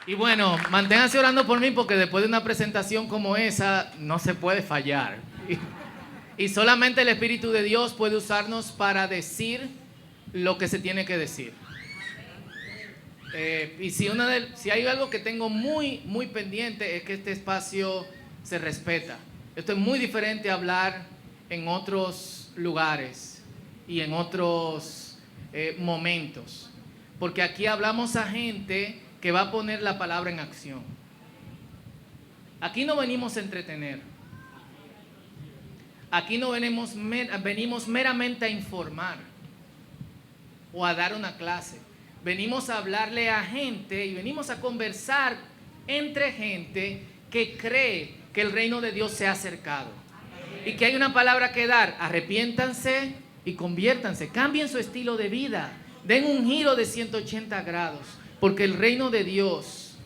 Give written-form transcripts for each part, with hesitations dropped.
Y bueno, manténganse orando por mí porque después de una presentación como esa no se puede fallar. Y solamente el Espíritu de Dios puede usarnos para decir lo que se tiene que decir. Y si hay algo que tengo muy pendiente es que este espacio se respeta. Esto es muy diferente a hablar en otros lugares y en otros momentos. Porque aquí hablamos a gente que va a poner la palabra en acción. Aquí no venimos a entretener. Aquí no venimos meramente a informar o a dar una clase. Venimos a hablarle a gente y venimos a conversar entre gente que cree que el reino de Dios se ha acercado. Y que hay una palabra que dar: arrepiéntanse y conviértanse, cambien su estilo de vida, den un giro de 180 grados, porque el reino de Dios,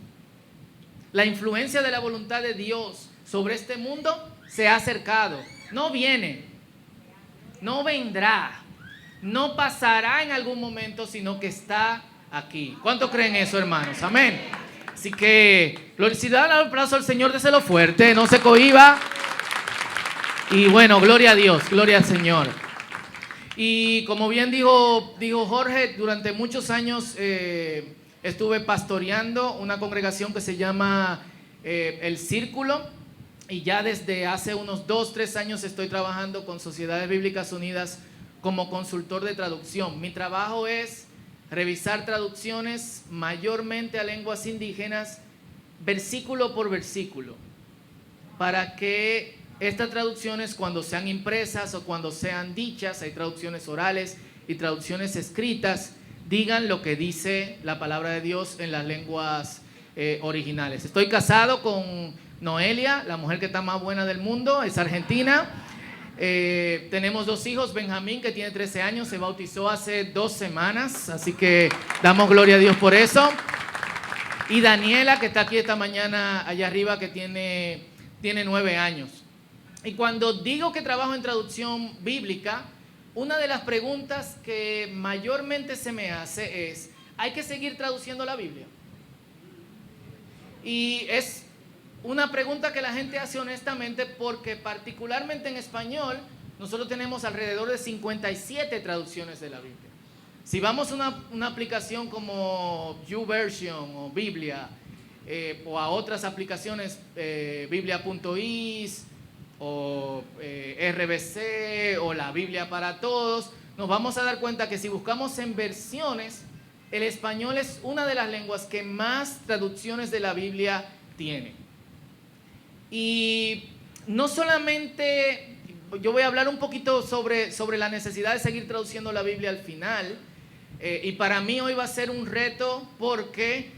la influencia de la voluntad de Dios sobre este mundo se ha acercado. No viene, no vendrá, no pasará en algún momento, sino que está aquí. ¿Cuántos creen eso, hermanos? Amén. Así que, si dan un aplauso al Señor, déselo fuerte, no se cohíba. Y bueno, gloria a Dios, gloria al Señor. Y como bien dijo Jorge, durante muchos años estuve pastoreando una congregación que se llama El Círculo. Y ya desde hace unos 2-3 años estoy trabajando con Sociedades Bíblicas Unidas como consultor de traducción. Mi trabajo es revisar traducciones mayormente a lenguas indígenas, versículo por versículo, para que estas traducciones, cuando sean impresas o cuando sean dichas, hay traducciones orales y traducciones escritas, digan lo que dice la palabra de Dios en las lenguas originales. Estoy casado con Noelia, la mujer que está más buena del mundo, es argentina. Tenemos 2 hijos, Benjamín, que tiene 13 años, se bautizó hace 2 semanas, así que damos gloria a Dios por eso. Y Daniela, que está aquí esta mañana allá arriba, que tiene 9 años. Y cuando digo que trabajo en traducción bíblica, una de las preguntas que mayormente se me hace es: ¿hay que seguir traduciendo la Biblia? Y es una pregunta que la gente hace honestamente, porque particularmente en español nosotros tenemos alrededor de 57 traducciones de la Biblia. Si vamos a una aplicación como YouVersion o Biblia, o a otras aplicaciones, biblia.is o RBC o la Biblia para Todos, nos vamos a dar cuenta que si buscamos en versiones, el español es una de las lenguas que más traducciones de la Biblia tiene. Y no solamente, yo voy a hablar un poquito sobre la necesidad de seguir traduciendo la Biblia al final, y para mí hoy va a ser un reto, porque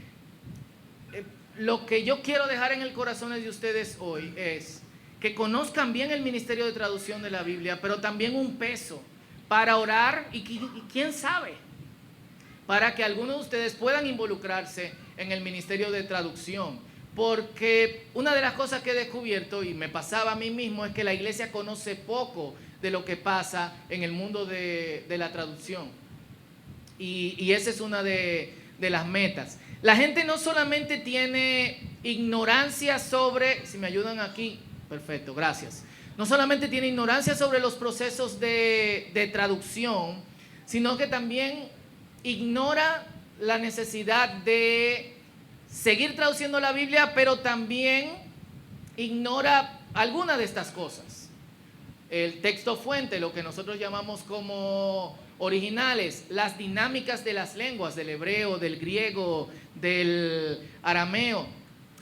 lo que yo quiero dejar en el corazón de ustedes hoy es que conozcan bien el ministerio de traducción de la Biblia, pero también un peso para orar y quién sabe, para que algunos de ustedes puedan involucrarse en el ministerio de traducción. Porque una de las cosas que he descubierto, y me pasaba a mí mismo, es que la iglesia conoce poco de lo que pasa en el mundo de la traducción. Y esa es una de las metas. La gente no solamente tiene ignorancia sobre, si me ayudan aquí, perfecto, gracias. No solamente tiene ignorancia sobre los procesos de traducción, sino que también ignora la necesidad de seguir traduciendo la Biblia, pero también ignora alguna de estas cosas. El texto fuente, lo que nosotros llamamos como originales, las dinámicas de las lenguas, del hebreo, del griego, del arameo.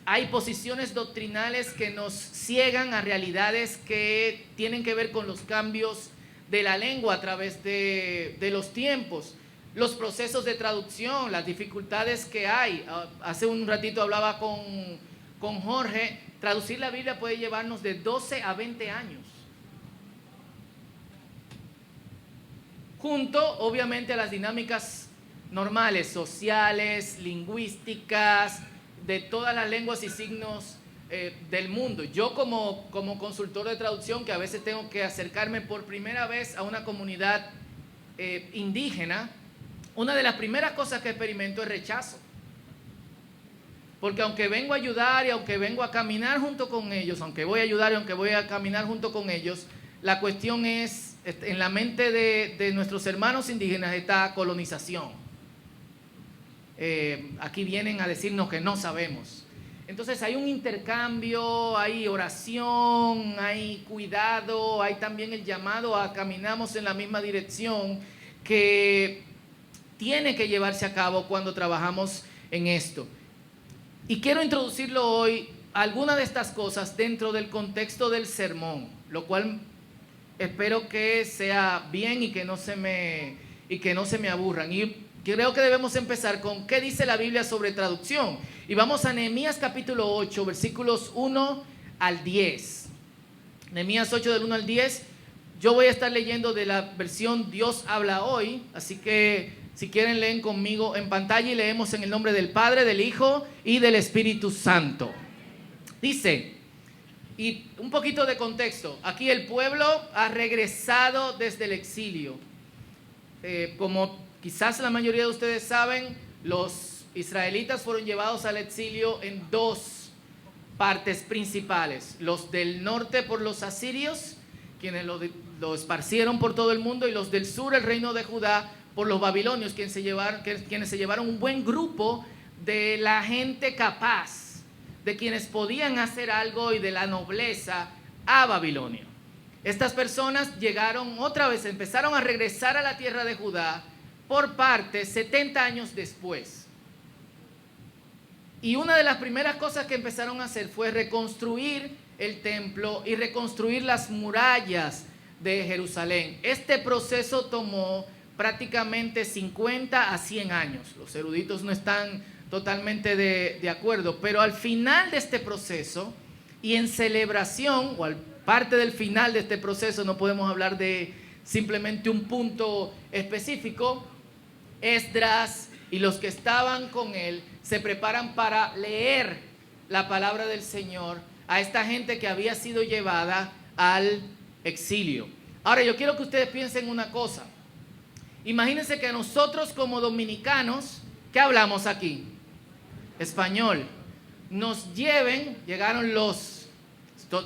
Hay posiciones doctrinales que nos ciegan a realidades que tienen que ver con los cambios de la lengua a través de los tiempos. Los procesos de traducción, las dificultades que hay. Hace un ratito hablaba con Jorge, traducir la Biblia puede llevarnos de 12 a 20 años. Junto, obviamente, a las dinámicas normales, sociales, lingüísticas, de todas las lenguas y signos del mundo. Yo como consultor de traducción, que a veces tengo que acercarme por primera vez a una comunidad indígena, una de las primeras cosas que experimento es rechazo. Porque aunque vengo a ayudar y aunque vengo a caminar junto con ellos, aunque voy a ayudar y aunque voy a caminar junto con ellos, la cuestión es, en la mente de nuestros hermanos indígenas está colonización. Aquí vienen a decirnos que no sabemos. Entonces hay un intercambio, hay oración, hay cuidado, hay también el llamado a caminamos en la misma dirección que tiene que llevarse a cabo cuando trabajamos en esto. Y quiero introducirlo hoy, algunas de estas cosas dentro del contexto del sermón, lo cual espero que sea bien y que no se me aburran. Y creo que debemos empezar con qué dice la Biblia sobre traducción. Y vamos a Nehemías capítulo 8, versículos 1 al 10. Nehemías 8 del 1 al 10. Yo voy a estar leyendo de la versión Dios habla hoy, así que si quieren leen conmigo en pantalla y leemos en el nombre del Padre, del Hijo y del Espíritu Santo. Dice, y un poquito de contexto, aquí el pueblo ha regresado desde el exilio. Como quizás la mayoría de ustedes saben, los israelitas fueron llevados al exilio en dos partes principales. Los del norte por los asirios, quienes lo esparcieron por todo el mundo, y los del sur, el reino de Judá, por los babilonios, quienes se llevaron un buen grupo de la gente capaz, de quienes podían hacer algo y de la nobleza a Babilonia. Estas personas llegaron otra vez, empezaron a regresar a la tierra de Judá por parte 70 años después. Y una de las primeras cosas que empezaron a hacer fue reconstruir el templo y reconstruir las murallas de Jerusalén. Este proceso tomó prácticamente 50 a 100 años. Los eruditos no están totalmente de acuerdo, pero al final de este proceso y en celebración, o al parte del final de este proceso, no podemos hablar de simplemente un punto específico, Esdras y los que estaban con él se preparan para leer la palabra del Señor a esta gente que había sido llevada al exilio. Ahora yo quiero que ustedes piensen una cosa. Imagínense que nosotros como dominicanos, ¿qué hablamos aquí? Español. Llegaron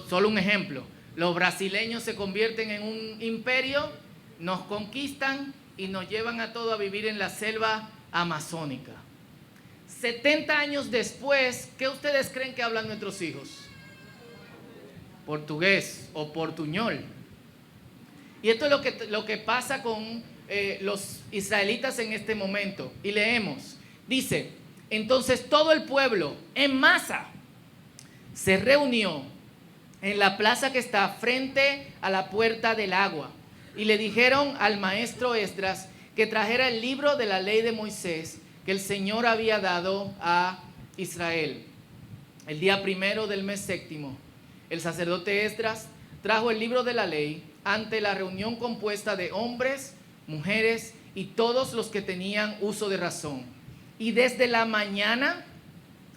solo un ejemplo, los brasileños se convierten en un imperio, nos conquistan y nos llevan a todos a vivir en la selva amazónica. 70 años después, ¿qué ustedes creen que hablan nuestros hijos? Portugués o portuñol. Y esto es lo que pasa con los israelitas en este momento. Y leemos, dice, entonces todo el pueblo en masa se reunió en la plaza que está frente a la puerta del agua y le dijeron al maestro Esdras que trajera el libro de la ley de Moisés que el Señor había dado a Israel. El día primero del mes séptimo, el sacerdote Esdras trajo el libro de la ley ante la reunión compuesta de hombres, mujeres y todos los que tenían uso de razón. Y desde la mañana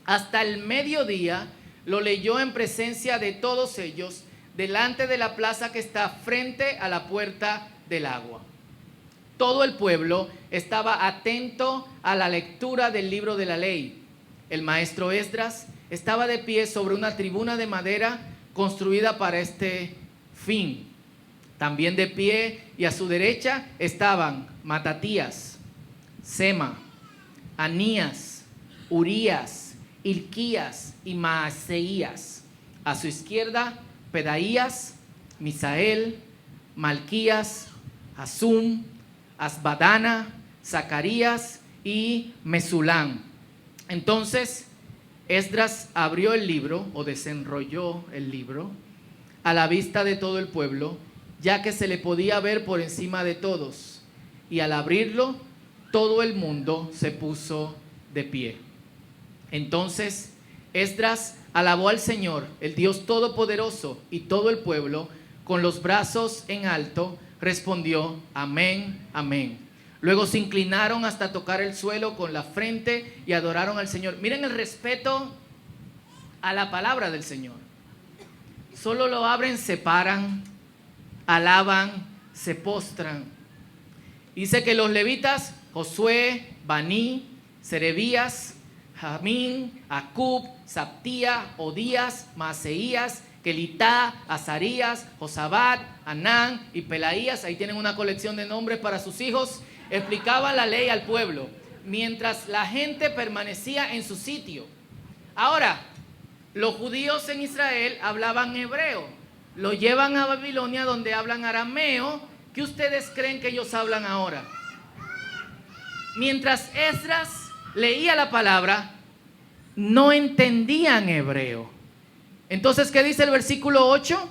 hasta el mediodía lo leyó en presencia de todos ellos, delante de la plaza que está frente a la puerta del agua. Todo el pueblo estaba atento a la lectura del libro de la ley. El maestro Esdras estaba de pie sobre una tribuna de madera construida para este fin. También de pie y a su derecha estaban Matatías, Sema, Anías, Urías, Hilquías y Maaseías. A su izquierda, Pedaías, Misael, Malquías, Hasum, Asbadana, Zacarías y Mesulán. Entonces Esdras abrió el libro o desenrolló el libro a la vista de todo el pueblo, ya que se le podía ver por encima de todos. Y al abrirlo, todo el mundo se puso de pie. Entonces Esdras alabó al Señor, el Dios Todopoderoso, y todo el pueblo, con los brazos en alto, respondió: amén, amén. Luego se inclinaron hasta tocar el suelo con la frente y adoraron al Señor. Miren el respeto a la palabra del Señor. Solo lo abren, se paran, alaban, se postran. Dice que los levitas, Josué, Baní, Serebías, Jamín, Acub, Sabtía, Odías, Maaseías, Kelitá, Azarías, Josabat, Anán y Pelaías. Ahí tienen una colección de nombres para sus hijos. Explicaban la ley al pueblo mientras la gente permanecía en su sitio. Ahora, los judíos en Israel hablaban hebreo. Lo llevan a Babilonia, donde hablan arameo. ¿Qué ustedes creen que ellos hablan ahora? Mientras Esdras leía la palabra, no entendían hebreo. Entonces, ¿qué dice el versículo 8?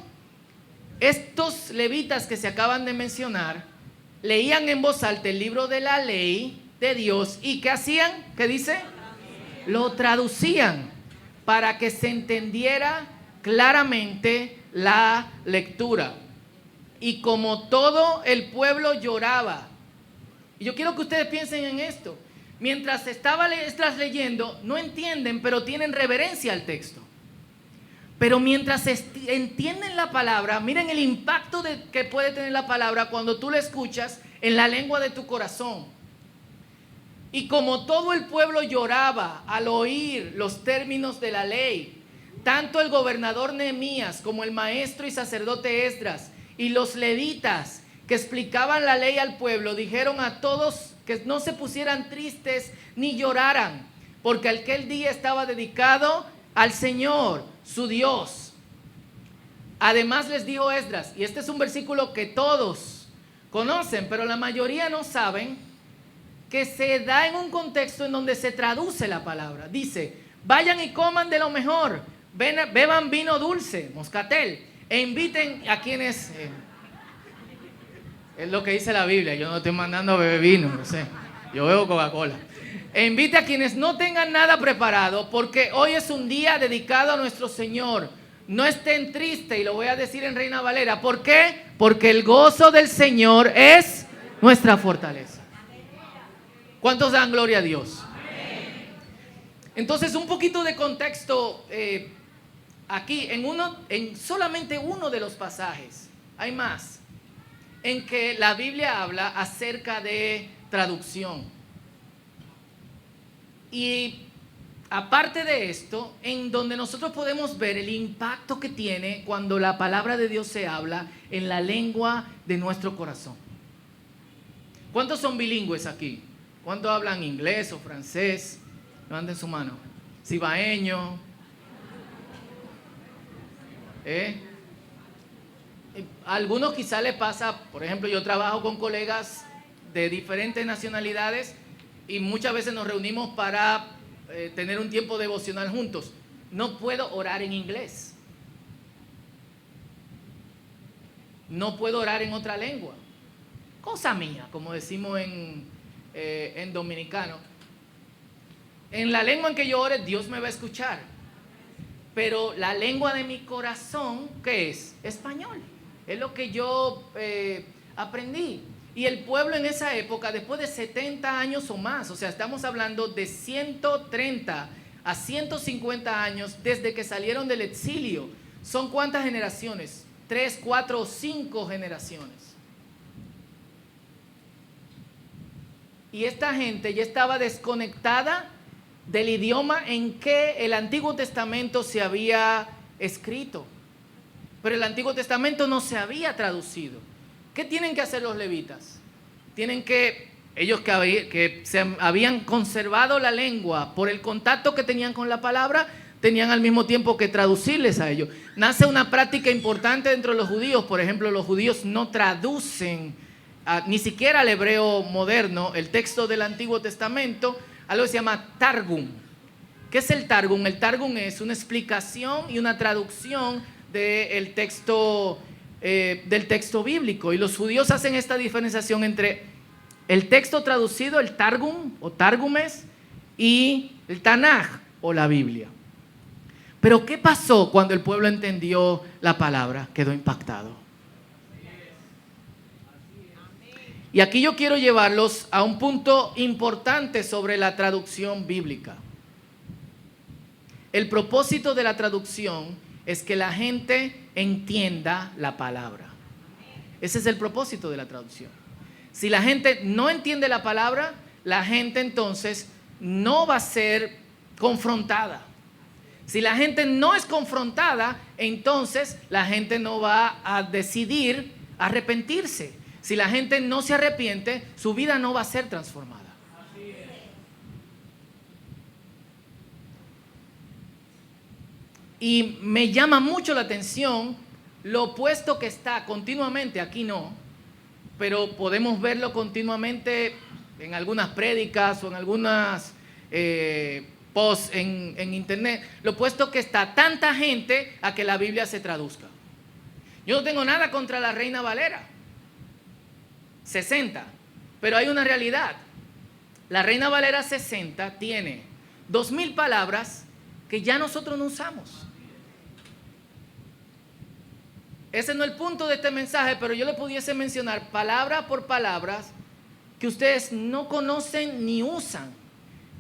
Estos levitas que se acaban de mencionar leían en voz alta el libro de la ley de Dios. ¿Y qué hacían? ¿Qué dice? Lo traducían para que se entendiera claramente la lectura. Y como todo el pueblo lloraba. Y yo quiero que ustedes piensen en esto. Mientras estaba Esdras leyendo, no entienden, pero tienen reverencia al texto. Pero mientras entienden la palabra, miren el impacto que puede tener la palabra cuando tú la escuchas en la lengua de tu corazón. Y como todo el pueblo lloraba al oír los términos de la ley, tanto el gobernador Nehemías como el maestro y sacerdote Esdras y los levitas que explicaban la ley al pueblo, dijeron a todos que no se pusieran tristes ni lloraran, porque aquel día estaba dedicado al Señor, su Dios. Además les dijo Esdras, y este es un versículo que todos conocen, pero la mayoría no saben, que se da en un contexto en donde se traduce la palabra. Dice, vayan y coman de lo mejor, beban vino dulce, moscatel, e inviten a quienes... es lo que dice la Biblia, yo no estoy mandando a beber vino, no sé, yo bebo Coca-Cola. E invite a quienes no tengan nada preparado, porque hoy es un día dedicado a nuestro Señor. No estén tristes, y lo voy a decir en Reina Valera. ¿Por qué? Porque el gozo del Señor es nuestra fortaleza. ¿Cuántos dan gloria a Dios? Entonces, un poquito de contexto aquí, en solamente uno de los pasajes, hay más, en que la Biblia habla acerca de traducción. Y aparte de esto, en donde nosotros podemos ver el impacto que tiene cuando la palabra de Dios se habla en la lengua de nuestro corazón. ¿Cuántos son bilingües aquí? ¿Cuántos hablan inglés o francés? Levanten su mano. Cibaeño. A algunos quizá les pasa, por ejemplo, yo trabajo con colegas de diferentes nacionalidades y muchas veces nos reunimos para tener un tiempo devocional juntos. No puedo orar en inglés. No puedo orar en otra lengua. Cosa mía, como decimos en dominicano. En la lengua en que yo ore, Dios me va a escuchar. Pero la lengua de mi corazón, ¿qué es? Español. Es lo que yo aprendí. Y el pueblo en esa época, después de 70 años o más, o sea, estamos hablando de 130 a 150 años desde que salieron del exilio. ¿Son cuántas generaciones? 3, 4 o 5 generaciones. Y esta gente ya estaba desconectada del idioma en que el Antiguo Testamento se había escrito. Pero el Antiguo Testamento no se había traducido. ¿Qué tienen que hacer los levitas? Ellos que se habían conservado la lengua por el contacto que tenían con la palabra, tenían al mismo tiempo que traducirles a ellos. Nace una práctica importante dentro de los judíos. Por ejemplo, los judíos no traducen ni siquiera al hebreo moderno el texto del Antiguo Testamento, algo que se llama Targum. ¿Qué es el Targum? El Targum es una explicación y una traducción del texto bíblico, y los judíos hacen esta diferenciación entre el texto traducido, el Targum o Targumes, y el Tanaj o la Biblia. Pero ¿qué pasó cuando el pueblo entendió la palabra? Quedó impactado. Y aquí yo quiero llevarlos a un punto importante sobre la traducción bíblica. El propósito de la traducción es que la gente entienda la palabra. Ese es el propósito de la traducción. Si la gente no entiende la palabra, la gente entonces no va a ser confrontada. Si la gente no es confrontada, entonces la gente no va a decidir arrepentirse. Si la gente no se arrepiente, su vida no va a ser transformada. Y me llama mucho la atención lo opuesto que está continuamente, aquí no, pero podemos verlo continuamente en algunas prédicas o en algunas posts en internet, lo opuesto que está tanta gente a que la Biblia se traduzca. Yo no tengo nada contra la Reina Valera 60, pero hay una realidad. La Reina Valera 60 tiene 2000 palabras que ya nosotros no usamos. Ese no es el punto de este mensaje, pero yo le pudiese mencionar palabra por palabra que ustedes no conocen ni usan,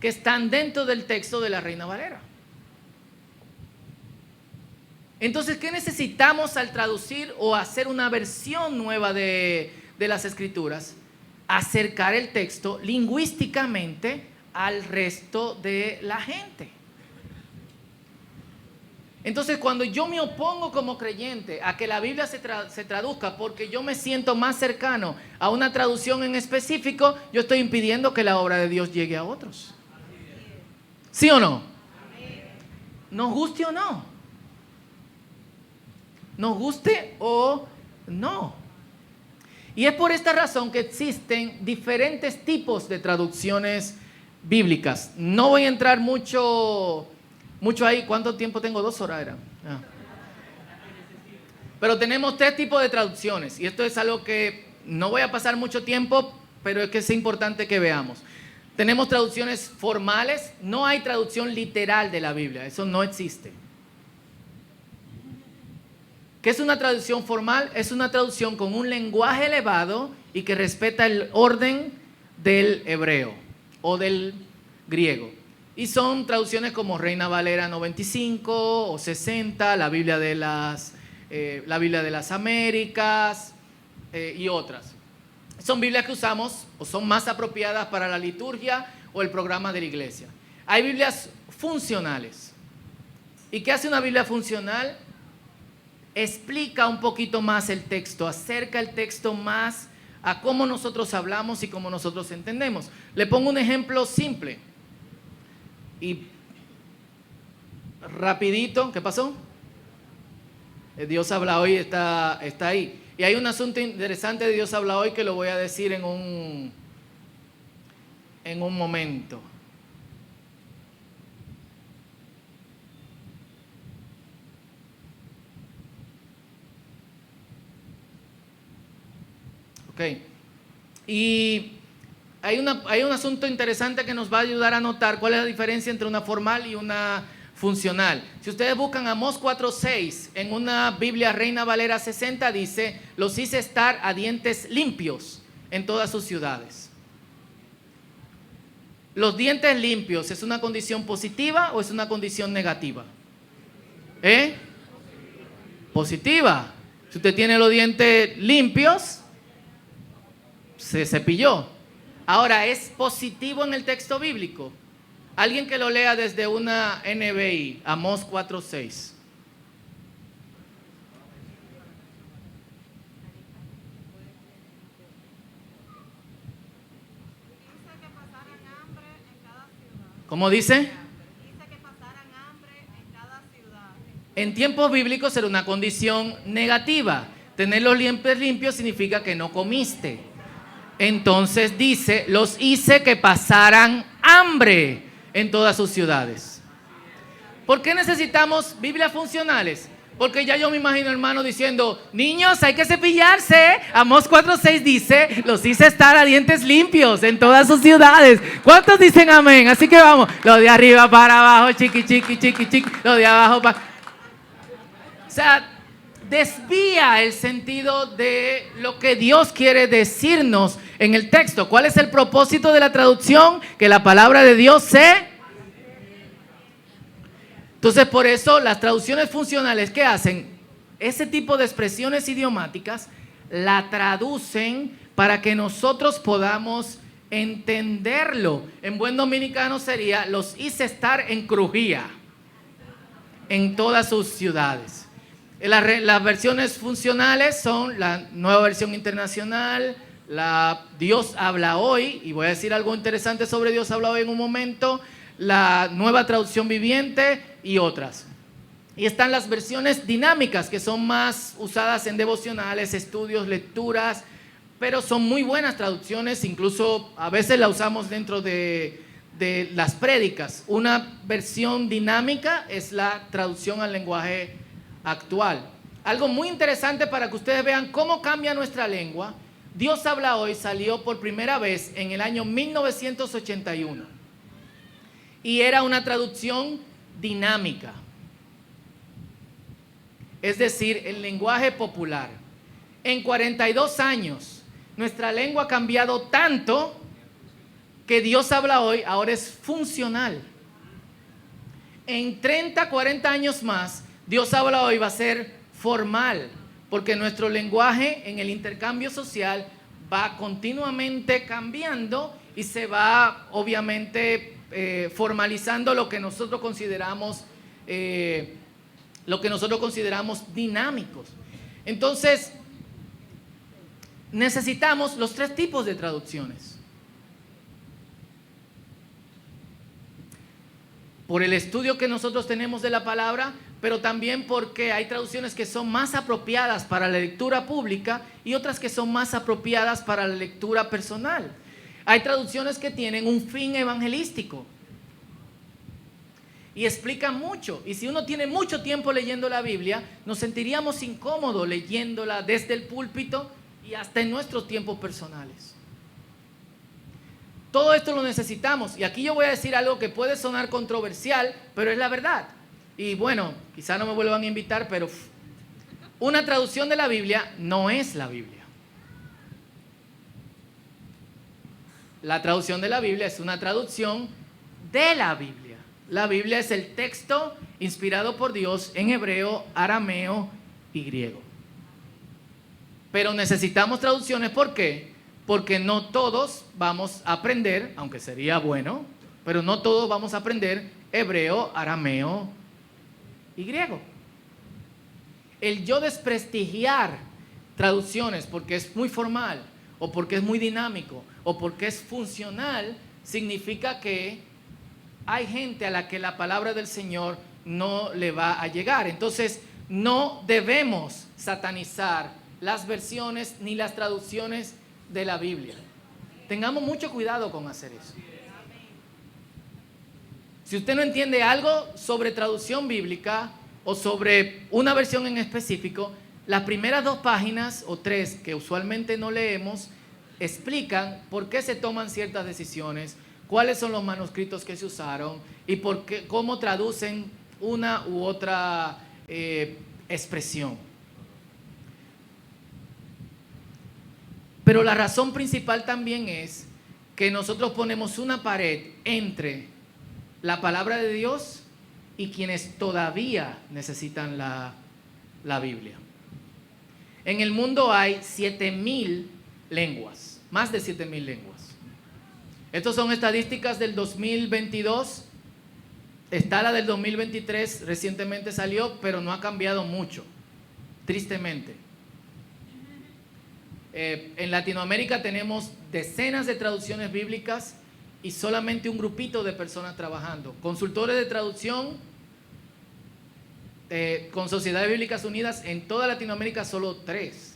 que están dentro del texto de la Reina Valera. Entonces, ¿qué necesitamos al traducir o hacer una versión nueva de las Escrituras? Acercar el texto lingüísticamente al resto de la gente. Entonces, cuando yo me opongo como creyente a que la Biblia se traduzca porque yo me siento más cercano a una traducción en específico, yo estoy impidiendo que la obra de Dios llegue a otros. ¿Sí o no? Nos guste o no. Nos guste o no. Y es por esta razón que existen diferentes tipos de traducciones bíblicas. No voy a entrar mucho ahí. ¿Cuánto tiempo tengo? 2 horas era. Pero tenemos 3 tipos de traducciones. Y esto es algo que no voy a pasar mucho tiempo, pero es que es importante que veamos. Tenemos traducciones formales. No hay traducción literal de la Biblia. Eso no existe. ¿Qué es una traducción formal? Es una traducción con un lenguaje elevado y que respeta el orden del hebreo o del griego. Y son traducciones como Reina Valera 95 o 60, la Biblia de las Américas y otras. Son Biblias que usamos o son más apropiadas para la liturgia o el programa de la iglesia. Hay Biblias funcionales. ¿Y qué hace una Biblia funcional? Explica un poquito más el texto, acerca el texto más a cómo nosotros hablamos y cómo nosotros entendemos. Le pongo un ejemplo simple. Y rapidito, ¿qué pasó? Dios habla hoy, está ahí. Y hay un asunto interesante de Dios habla hoy que lo voy a decir en un momento. Ok. Y hay un asunto interesante que nos va a ayudar a notar cuál es la diferencia entre una formal y una funcional. Si ustedes buscan Amós 4:6 en una Biblia Reina Valera 60 dice: los hice estar a dientes limpios en todas sus ciudades. ¿Los dientes limpios es una condición positiva o es una condición negativa? Positiva. Si usted tiene los dientes limpios, se cepilló. Ahora, ¿es positivo en el texto bíblico? Alguien que lo lea desde una NBI, Amós 4:6. ¿Cómo dice? Dice que pasaran hambre en cada ciudad. En tiempos bíblicos era una condición negativa. Tener los dientes limpios significa que no comiste. Entonces dice: los hice que pasaran hambre en todas sus ciudades. ¿Por qué necesitamos Biblias funcionales? Porque ya yo me imagino hermano diciendo: niños, hay que cepillarse. Amós 4:6 dice: los hice estar a dientes limpios en todas sus ciudades. ¿Cuántos dicen amén? Así que vamos, lo de arriba para abajo, chiqui, chiqui, chiqui, chiqui, lo de abajo para... O sea, desvía el sentido de lo que Dios quiere decirnos en el texto. ¿Cuál es el propósito de la traducción? Que la palabra de Dios se... Entonces, por eso las traducciones funcionales, ¿qué hacen? Ese tipo de expresiones idiomáticas la traducen para que nosotros podamos entenderlo. En buen dominicano sería, los hice estar en crujía en todas sus ciudades. Las versiones funcionales son la Nueva Versión Internacional, la Dios Habla Hoy, y voy a decir algo interesante sobre Dios Habla Hoy en un momento, la Nueva Traducción Viviente y otras. Y están las versiones dinámicas, que son más usadas en devocionales, estudios, lecturas, pero son muy buenas traducciones, incluso a veces la usamos dentro de las prédicas. Una versión dinámica es la traducción al lenguaje actual. Algo muy interesante para que ustedes vean cómo cambia nuestra lengua. Dios Habla Hoy salió por primera vez en el año 1981 y era una traducción dinámica, es decir, el lenguaje popular. En 42 años nuestra lengua ha cambiado tanto que Dios Habla Hoy ahora es funcional. En 30, 40 años más, Dios Habla Hoy va a ser formal, porque nuestro lenguaje en el intercambio social va continuamente cambiando y se va obviamente formalizando lo que nosotros consideramos dinámicos. Entonces, necesitamos los tres tipos de traducciones. Por el estudio que nosotros tenemos de la palabra, pero también porque hay traducciones que son más apropiadas para la lectura pública y otras que son más apropiadas para la lectura personal. Hay traducciones que tienen un fin evangelístico y explican mucho. Y si uno tiene mucho tiempo leyendo la Biblia, nos sentiríamos incómodos leyéndola desde el púlpito y hasta en nuestros tiempos personales. Todo esto lo necesitamos. Y aquí yo voy a decir algo que puede sonar controversial, pero es la verdad. Y bueno, quizá no me vuelvan a invitar, pero una traducción de la Biblia no es la Biblia. La traducción de la Biblia es una traducción de la Biblia. La Biblia es el texto inspirado por Dios en hebreo, arameo y griego. Pero necesitamos traducciones, ¿por qué? Porque no todos vamos a aprender, aunque sería bueno, pero no todos vamos a aprender hebreo, arameo y griego. El yo desprestigiar traducciones porque es muy formal, o porque es muy dinámico, o porque es funcional, significa que hay gente a la que la palabra del Señor no le va a llegar. Entonces, no debemos satanizar las versiones ni las traducciones de la Biblia. Tengamos mucho cuidado con hacer eso. Si usted no entiende algo sobre traducción bíblica o sobre una versión en específico, las primeras 2 páginas o 3 que usualmente no leemos explican por qué se toman ciertas decisiones, cuáles son los manuscritos que se usaron y cómo traducen una u otra expresión. Pero la razón principal también es que nosotros ponemos una pared entre la palabra de Dios y quienes todavía necesitan la Biblia. En el mundo hay 7,000 lenguas, más de 7,000 lenguas. Estas son estadísticas del 2022. Está la del 2023, recientemente salió, pero no ha cambiado mucho, tristemente. En Latinoamérica tenemos decenas de traducciones bíblicas y solamente un grupito de personas trabajando. Consultores de traducción con Sociedades Bíblicas Unidas, en toda Latinoamérica solo 3.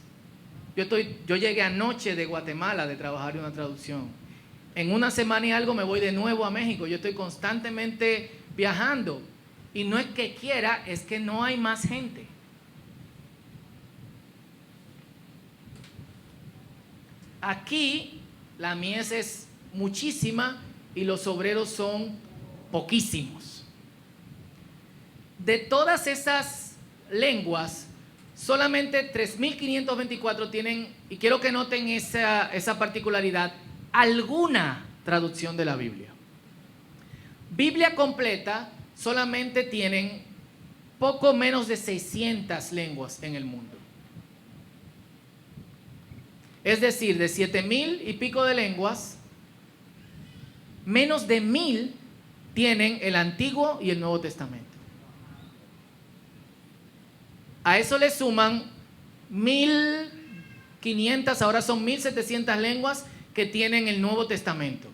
Yo llegué anoche de Guatemala de trabajar en una traducción. En una semana y algo me voy de nuevo a México. Yo estoy constantemente viajando. Y no es que quiera, es que no hay más gente. Aquí la mies es muchísima y los obreros son poquísimos. De todas esas lenguas, solamente 3,524 tienen, y quiero que noten esa particularidad, alguna traducción de la Biblia. Biblia completa solamente tienen poco menos de 600 lenguas en el mundo. Es decir, de 7,000 y pico de lenguas, menos de 1000 tienen el Antiguo y el Nuevo Testamento. A eso le suman 1500, ahora son 1700 lenguas que tienen el Nuevo Testamento.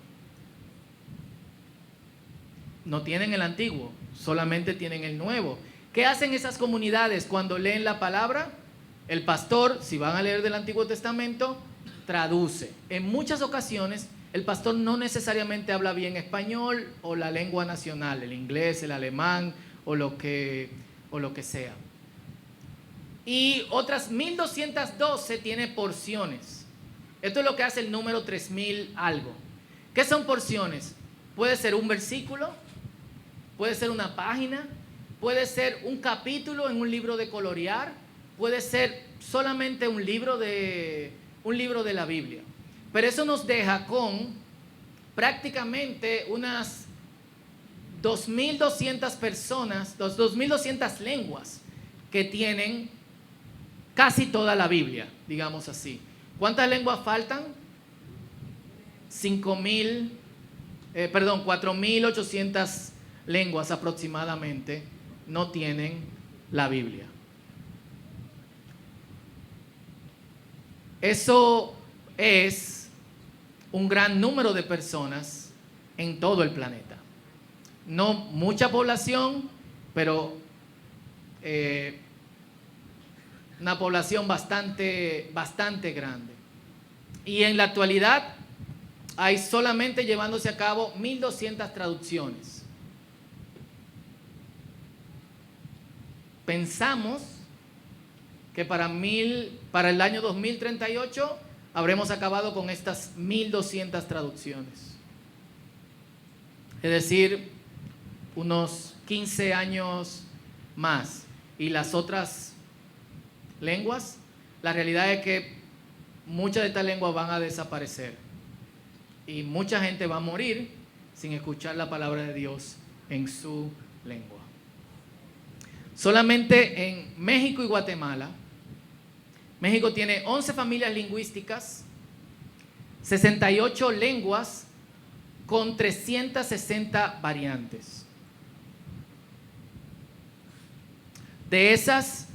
No tienen el Antiguo, solamente tienen el Nuevo. ¿Qué hacen esas comunidades cuando leen la palabra? El pastor, si van a leer del Antiguo Testamento, traduce. En muchas ocasiones, el pastor no necesariamente habla bien español o la lengua nacional, el inglés, el alemán o lo que sea. Y otras 1212 tiene porciones. Esto es lo que hace el número 3000 algo. ¿Qué son porciones? Puede ser un versículo, puede ser una página, puede ser un capítulo en un libro de colorear, puede ser solamente un libro de la Biblia. Pero eso nos deja con prácticamente unas 2200 personas, 2200 lenguas que tienen casi toda la Biblia, digamos así. ¿Cuántas lenguas faltan? 4800 lenguas aproximadamente no tienen la Biblia. Eso es un gran número de personas en todo el planeta. No mucha población, pero una población bastante grande. Y en la actualidad hay solamente llevándose a cabo 1200 traducciones. Pensamos que para el año 2038 habremos acabado con estas 1200 traducciones. Es decir, unos 15 años más. Y las otras lenguas, la realidad es que muchas de estas lenguas van a desaparecer. Y mucha gente va a morir sin escuchar la palabra de Dios en su lengua. Solamente en México y Guatemala, México tiene 11 familias lingüísticas, 68 lenguas con 360 variantes. De esas,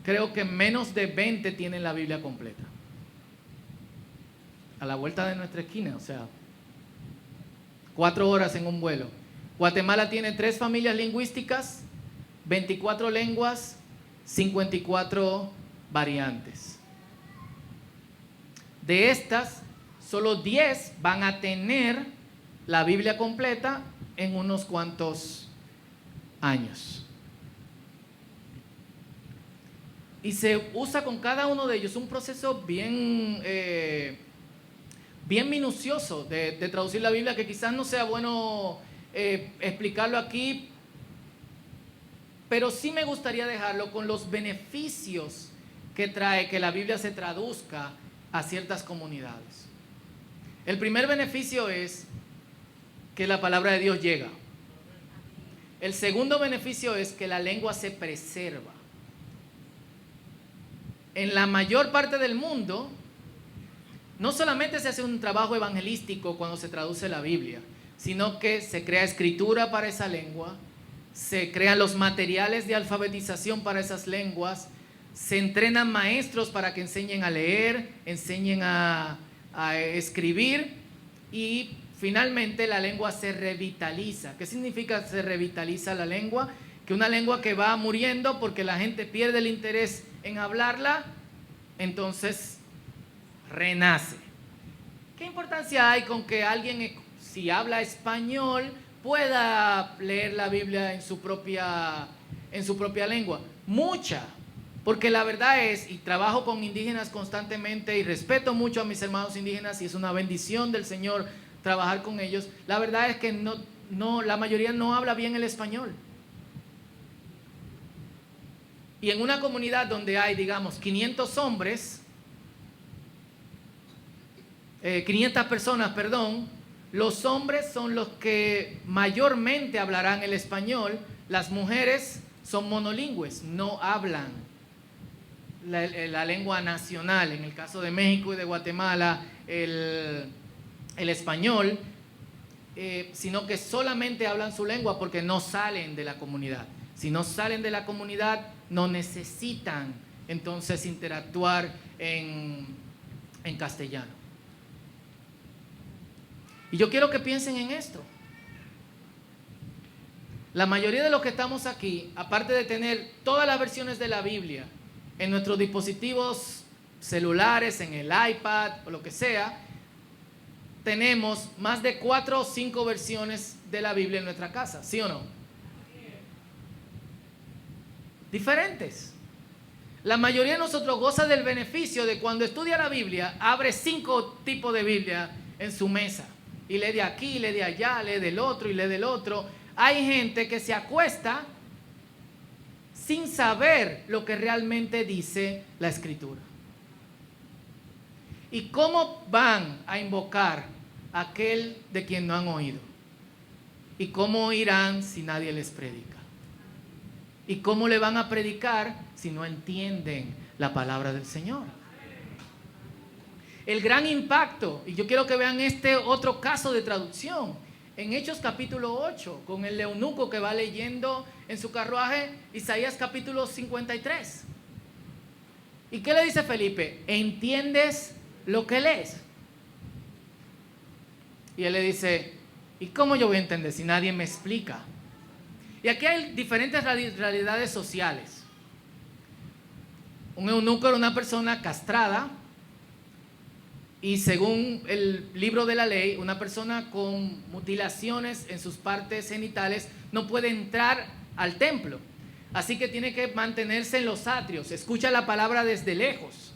creo que menos de 20 tienen la Biblia completa. A la vuelta de nuestra esquina, o sea, 4 horas en un vuelo. Guatemala tiene 3 familias lingüísticas, 24 lenguas, 54 variantes. De estas, solo 10 van a tener la Biblia completa en unos cuantos años. Y se usa con cada uno de ellos un proceso bien minucioso de traducir la Biblia, que quizás no sea bueno explicarlo aquí, pero sí me gustaría dejarlo con los beneficios que trae que la Biblia se traduzca a ciertas comunidades. El primer beneficio es que la palabra de Dios llega. El segundo beneficio es que la lengua se preserva. En la mayor parte del mundo, no solamente se hace un trabajo evangelístico cuando se traduce la Biblia, sino que se crea escritura para esa lengua, se crean los materiales de alfabetización para esas lenguas, se entrenan maestros para que enseñen a leer, enseñen a escribir, y finalmente la lengua se revitaliza. ¿Qué significa se revitaliza la lengua? Que una lengua que va muriendo porque la gente pierde el interés en hablarla, entonces renace. ¿Qué importancia hay con que alguien, si habla español, pueda leer la Biblia en su propia lengua? Mucha, porque la verdad es, y trabajo con indígenas constantemente y respeto mucho a mis hermanos indígenas y es una bendición del Señor trabajar con ellos, la verdad es que la mayoría no habla bien el español. Y en una comunidad donde hay, digamos, 500 hombres, 500 personas, perdón, los hombres son los que mayormente hablarán el español, las mujeres son monolingües, no hablan la lengua nacional. En el caso de México y de Guatemala, el español, sino que solamente hablan su lengua porque no salen de la comunidad. Si no salen de la comunidad, no necesitan entonces interactuar en castellano. Y yo quiero que piensen en esto. La mayoría de los que estamos aquí, aparte de tener todas las versiones de la Biblia en nuestros dispositivos celulares, en el iPad o lo que sea, tenemos más de 4 o 5 versiones de la Biblia en nuestra casa, ¿sí o no? Diferentes. La mayoría de nosotros goza del beneficio de cuando estudia la Biblia, abre 5 tipos de Biblia en su mesa y lee de aquí, lee de allá, lee del otro y lee del otro. Hay gente que se acuesta sin saber lo que realmente dice la Escritura. ¿Y cómo van a invocar a aquel de quien no han oído? ¿Y cómo oirán si nadie les predica? ¿Y cómo le van a predicar si no entienden la palabra del Señor? El gran impacto, y yo quiero que vean este otro caso de traducción, en Hechos capítulo 8, con el eunuco que va leyendo en su carruaje Isaías capítulo 53. ¿Y qué le dice Felipe? ¿Entiendes lo que lees? Y él le dice, ¿y cómo yo voy a entender si nadie me explica? Y aquí hay diferentes realidades sociales. Un eunuco era una persona castrada y según el libro de la ley, una persona con mutilaciones en sus partes genitales no puede entrar al templo. Así que tiene que mantenerse en los atrios, escucha la palabra desde lejos.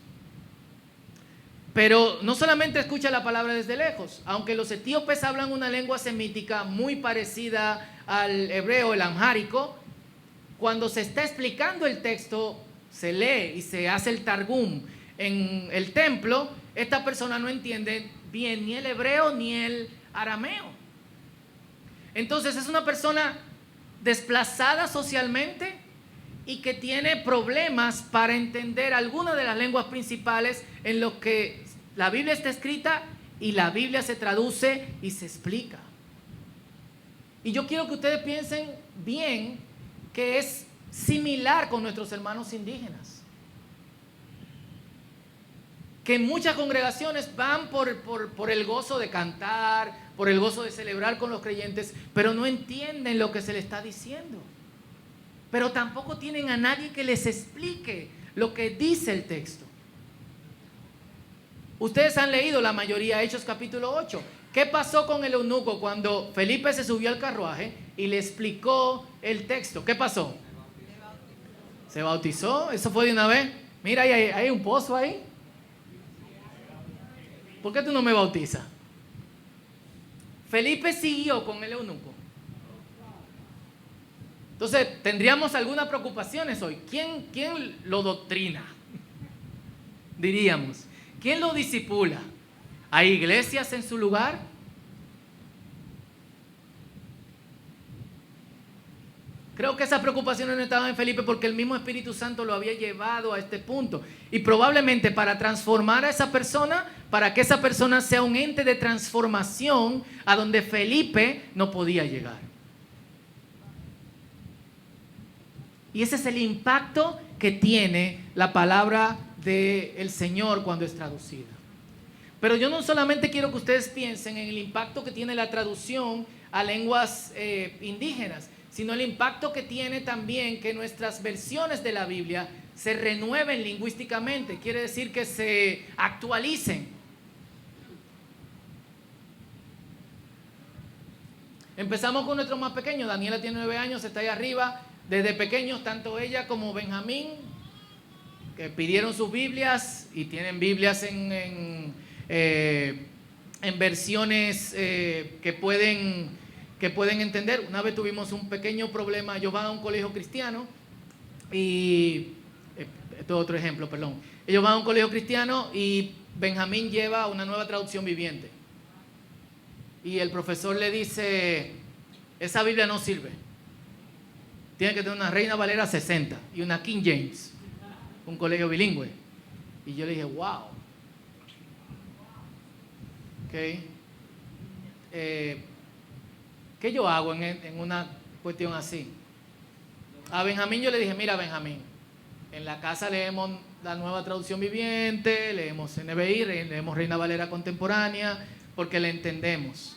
Pero no solamente escucha la palabra desde lejos, aunque los etíopes hablan una lengua semítica muy parecida al hebreo, el amhárico, cuando se está explicando el texto, se lee y se hace el targum en el templo, esta persona no entiende bien ni el hebreo ni el arameo. Entonces es una persona desplazada socialmente y que tiene problemas para entender alguna de las lenguas principales en lo que la Biblia está escrita y la Biblia se traduce y se explica. Y yo quiero que ustedes piensen bien que es similar con nuestros hermanos indígenas. Que muchas congregaciones van por el gozo de cantar, por el gozo de celebrar con los creyentes, pero no entienden lo que se les está diciendo. Pero tampoco tienen a nadie que les explique lo que dice el texto. Ustedes han leído la mayoría Hechos capítulo 8. ¿Qué pasó con el eunuco cuando Felipe se subió al carruaje y le explicó el texto? ¿Qué pasó? ¿Se bautizó? ¿Eso fue de una vez? Mira, hay un pozo ahí. ¿Por qué tú no me bautizas? Felipe siguió con el eunuco. Entonces, tendríamos algunas preocupaciones hoy. ¿Quién lo doctrina? Diríamos. ¿Quién lo discipula? ¿Hay iglesias en su lugar? Creo que esas preocupaciones no estaban en Felipe porque el mismo Espíritu Santo lo había llevado a este punto. Y probablemente para transformar a esa persona, para que esa persona sea un ente de transformación a donde Felipe no podía llegar. Y ese es el impacto que tiene la palabra del Señor cuando es traducida. Pero yo no solamente quiero que ustedes piensen en el impacto que tiene la traducción a lenguas indígenas, sino el impacto que tiene también que nuestras versiones de la Biblia se renueven lingüísticamente, quiere decir que se actualicen. Empezamos con nuestro más pequeño, Daniela tiene 9 años, está ahí arriba. Desde pequeños, tanto ella como Benjamín, que pidieron sus Biblias y tienen Biblias en versiones que pueden entender. Una vez tuvimos un pequeño problema, ellos van a un colegio cristiano y, esto es otro ejemplo, perdón. Ellos van a un colegio cristiano y Benjamín lleva una nueva traducción viviente. Y el profesor le dice, esa Biblia no sirve. Tiene que tener una Reina Valera 60 y una King James, un colegio bilingüe. Y yo le dije, wow. Ok. ¿Qué yo hago en una cuestión así? A Benjamín yo le dije, mira Benjamín, en la casa leemos la Nueva Traducción Viviente, leemos NBI, leemos Reina Valera Contemporánea, porque la entendemos.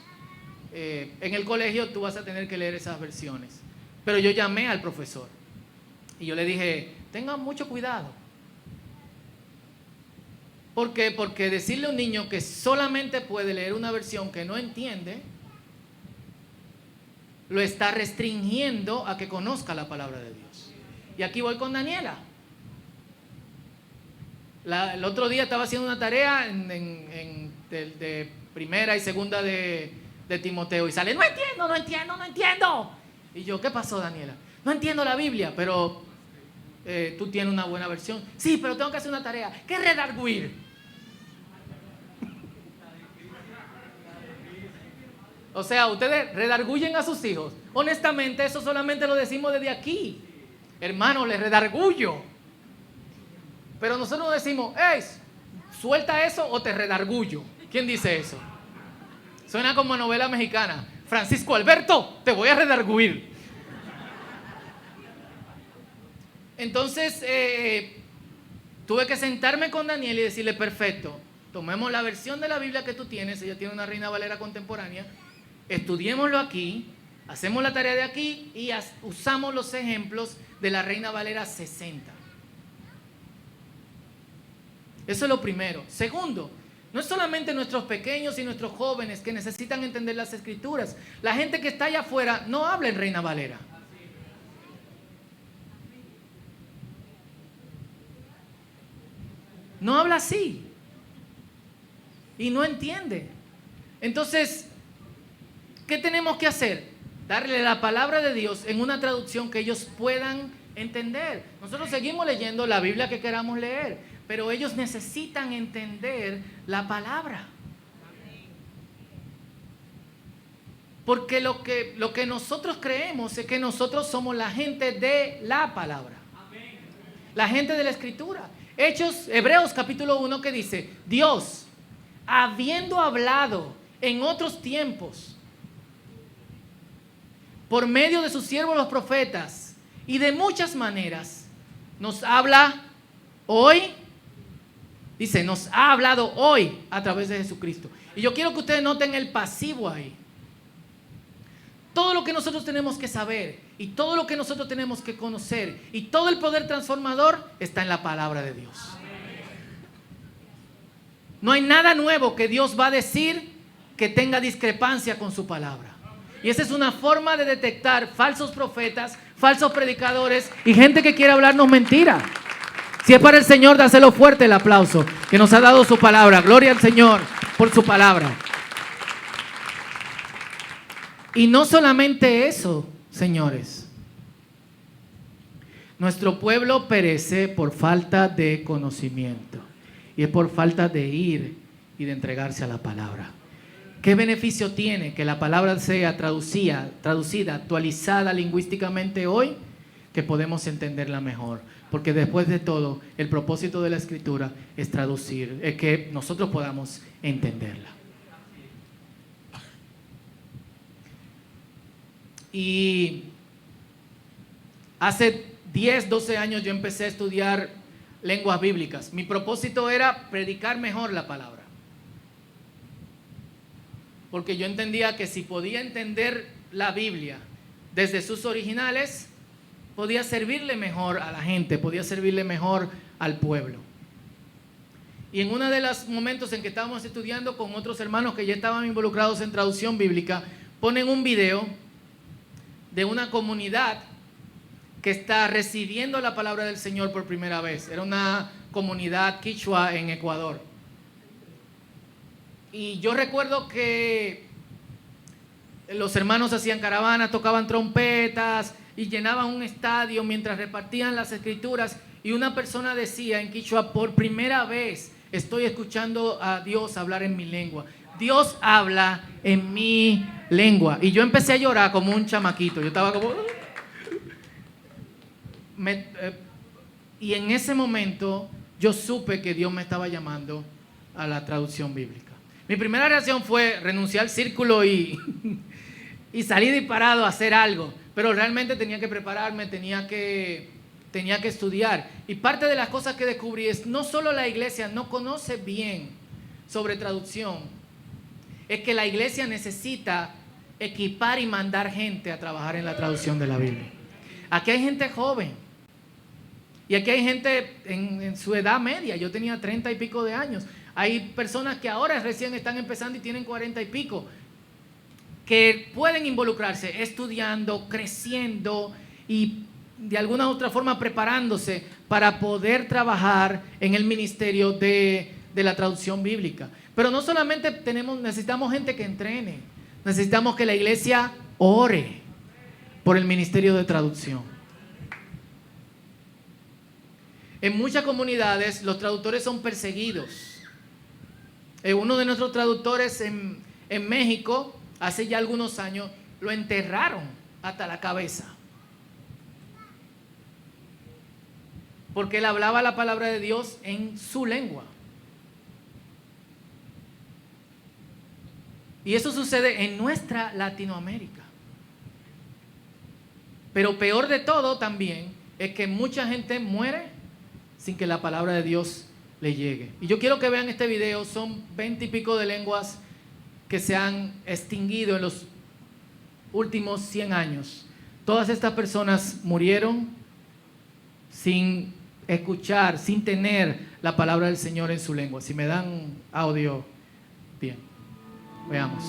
En el colegio tú vas a tener que leer esas versiones. Pero yo llamé al profesor y yo le dije, tengan mucho cuidado. ¿Por qué? Porque decirle a un niño que solamente puede leer una versión que no entiende, lo está restringiendo a que conozca la palabra de Dios. Y aquí voy con Daniela. El otro día estaba haciendo una tarea de primera y segunda de Timoteo y sale, no entiendo. Y yo, ¿qué pasó, Daniela? No entiendo la Biblia, pero tú tienes una buena versión. Sí, pero tengo que hacer una tarea. ¿Qué es redarguir? O sea, ustedes redarguyen a sus hijos. Honestamente, eso solamente lo decimos desde aquí. Hermano, les redargullo. Pero nosotros decimos, hey, suelta eso o te redargullo. ¿Quién dice eso? Suena como novela mexicana. Francisco Alberto, te voy a redarguir. Entonces, tuve que sentarme con Daniel y decirle, perfecto, tomemos la versión de la Biblia que tú tienes, ella tiene una Reina Valera contemporánea, estudiémoslo aquí, hacemos la tarea de aquí y usamos los ejemplos de la Reina Valera 60. Eso es lo primero. Segundo, no es solamente nuestros pequeños y nuestros jóvenes que necesitan entender las Escrituras. La gente que está allá afuera no habla en Reina Valera. No habla así. Y no entiende. Entonces, ¿qué tenemos que hacer? Darle la palabra de Dios en una traducción que ellos puedan entender. Nosotros seguimos leyendo la Biblia que queramos leer, pero ellos necesitan entender la palabra. Porque lo que nosotros creemos es que nosotros somos la gente de la palabra. La gente de la Escritura. Hebreos capítulo 1 que dice, Dios, habiendo hablado en otros tiempos, por medio de sus siervos los profetas, y de muchas maneras, nos habla hoy, dice, nos ha hablado hoy a través de Jesucristo. Y yo quiero que ustedes noten el pasivo ahí. Todo lo que nosotros tenemos que saber y todo lo que nosotros tenemos que conocer y todo el poder transformador está en la palabra de Dios. No hay nada nuevo que Dios va a decir que tenga discrepancia con su palabra. Y esa es una forma de detectar falsos profetas, falsos predicadores y gente que quiere hablarnos mentira. Si es para el Señor, dáselo fuerte el aplauso que nos ha dado su palabra. Gloria al Señor por su palabra. Y no solamente eso, señores. Nuestro pueblo perece por falta de conocimiento. Y es por falta de ir y de entregarse a la palabra. ¿Qué beneficio tiene que la palabra sea traducida, actualizada lingüísticamente hoy? Que podemos entenderla mejor. Porque después de todo, el propósito de la Escritura es traducir, es que nosotros podamos entenderla. Y hace 10, 12 años yo empecé a estudiar lenguas bíblicas. Mi propósito era predicar mejor la palabra. Porque yo entendía que si podía entender la Biblia desde sus originales, podía servirle mejor a la gente, podía servirle mejor al pueblo. Y en uno de los momentos en que estábamos estudiando con otros hermanos que ya estaban involucrados en traducción bíblica, ponen un video de una comunidad que está recibiendo la palabra del Señor por primera vez. Era una comunidad quichua en Ecuador. Y yo recuerdo que los hermanos hacían caravanas, tocaban trompetas y llenaban un estadio mientras repartían las escrituras. Y una persona decía en quichua, por primera vez estoy escuchando a Dios hablar en mi lengua. Dios habla en mi lengua. Y yo empecé a llorar como un chamaquito. Yo estaba como... y en ese momento yo supe que Dios me estaba llamando a la traducción bíblica. Mi primera reacción fue renunciar al círculo y y salí disparado a hacer algo, pero realmente tenía que prepararme, tenía que estudiar. Y parte de las cosas que descubrí es no solo la iglesia no conoce bien sobre traducción, es que la iglesia necesita equipar y mandar gente a trabajar en la traducción de la Biblia. Aquí hay gente joven y aquí hay gente en su edad media. Yo tenía 30 y pico de años. Hay personas que ahora recién están empezando y tienen 40 y pico, que pueden involucrarse estudiando, creciendo y de alguna u otra forma preparándose para poder trabajar en el ministerio de la traducción bíblica. Pero no solamente necesitamos gente que entrene, necesitamos que la iglesia ore por el ministerio de traducción. En muchas comunidades los traductores son perseguidos. Uno de nuestros traductores en México, hace ya algunos años, lo enterraron hasta la cabeza. Porque él hablaba la palabra de Dios en su lengua. Y eso sucede en nuestra Latinoamérica. Pero peor de todo también es que mucha gente muere sin que la palabra de Dios le llegue. Y yo quiero que vean este video. Son 20 y pico de lenguas que se han extinguido en los últimos 100 años. Todas estas personas murieron sin escuchar, sin tener la palabra del Señor en su lengua. Si me dan audio, bien. Veamos.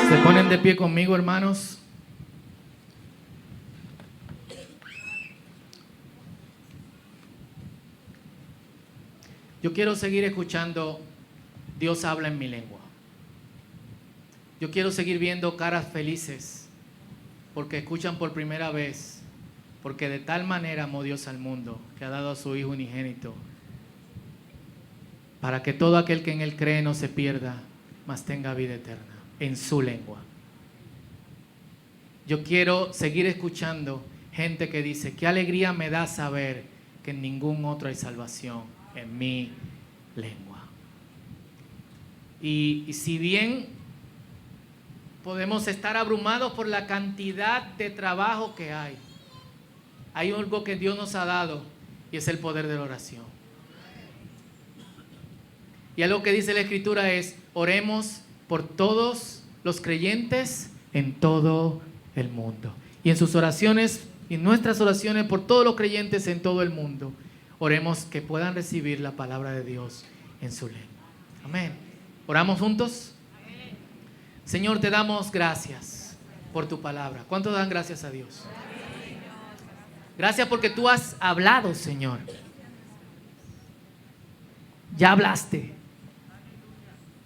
¿Se ponen de pie conmigo, hermanos? Yo quiero seguir escuchando Dios habla en mi lengua. Yo quiero seguir viendo caras felices porque escuchan por primera vez Porque de tal manera amó Dios al mundo, que ha dado a su Hijo unigénito, para que todo aquel que en Él cree no se pierda, mas tenga vida eterna, en su lengua. Yo quiero seguir escuchando gente que dice, qué alegría me da saber que en ningún otro hay salvación, en mi lengua. Y si bien podemos estar abrumados por la cantidad de trabajo que hay algo que Dios nos ha dado, y es el poder de la oración. Y algo que dice la Escritura es, oremos por todos los creyentes en todo el mundo. Y en sus oraciones, y en nuestras oraciones por todos los creyentes en todo el mundo, oremos que puedan recibir la palabra de Dios en su lengua. Amén. ¿Oramos juntos? Señor, te damos gracias por tu palabra. ¿Cuántos dan gracias a Dios? Gracias porque tú has hablado, Señor. Ya hablaste.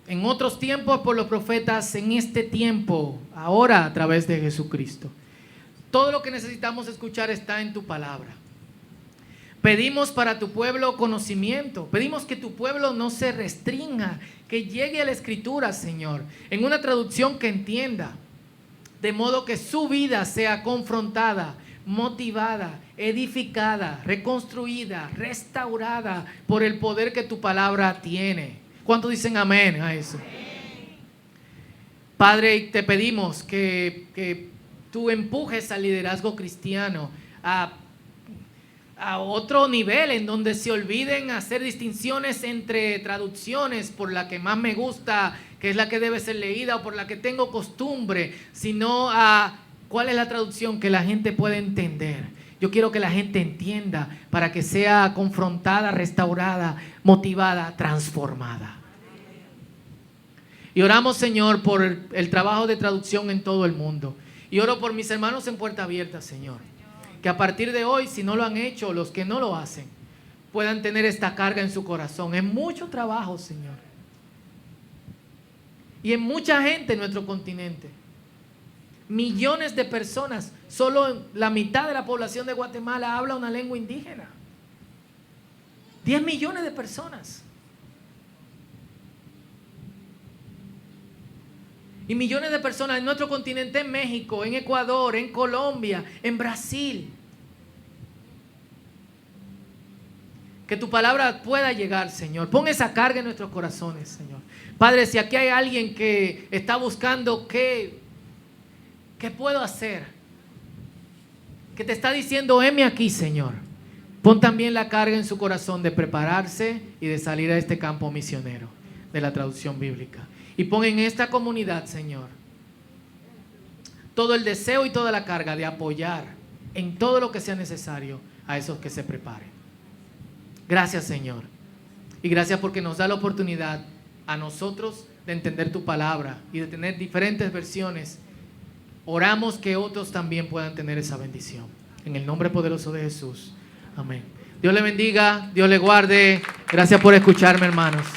En otros tiempos por los profetas, en este tiempo, ahora a través de Jesucristo. Todo lo que necesitamos escuchar está en tu palabra. Pedimos para tu pueblo conocimiento. Pedimos que tu pueblo no se restrinja, que llegue a la Escritura, Señor, en una traducción que entienda, de modo que su vida sea confrontada, motivada, edificada, reconstruida, restaurada por el poder que tu palabra tiene. ¿Cuántos dicen amén a eso? Padre, te pedimos que tú empujes al liderazgo cristiano a otro nivel, en donde se olviden hacer distinciones entre traducciones, por la que más me gusta, que es la que debe ser leída, o por la que tengo costumbre, sino a cuál es la traducción que la gente puede entender. Yo quiero que la gente entienda para que sea confrontada, restaurada, motivada, transformada. Y oramos, Señor, por el trabajo de traducción en todo el mundo. Y oro por mis hermanos en Puerta Abierta, Señor. Que a partir de hoy, si no lo han hecho, los que no lo hacen, puedan tener esta carga en su corazón. Es mucho trabajo, Señor. Y en mucha gente en nuestro continente. Millones de personas, solo la mitad de la población de Guatemala habla una lengua indígena. 10 millones de personas. Y millones de personas en nuestro continente, en México, en Ecuador, en Colombia, en Brasil. Que tu palabra pueda llegar, Señor. Pon esa carga en nuestros corazones, Señor. Padre, si aquí hay alguien que está buscando qué puedo hacer, que te está diciendo, heme aquí, Señor. Pon también la carga en su corazón de prepararse y de salir a este campo misionero de la traducción bíblica. Y pon en esta comunidad, Señor, todo el deseo y toda la carga de apoyar en todo lo que sea necesario a esos que se preparen. Gracias, Señor. Y gracias porque nos da la oportunidad a nosotros de entender tu palabra y de tener diferentes versiones. Oramos que otros también puedan tener esa bendición. En el nombre poderoso de Jesús. Amén. Dios le bendiga, Dios le guarde. Gracias por escucharme, hermanos.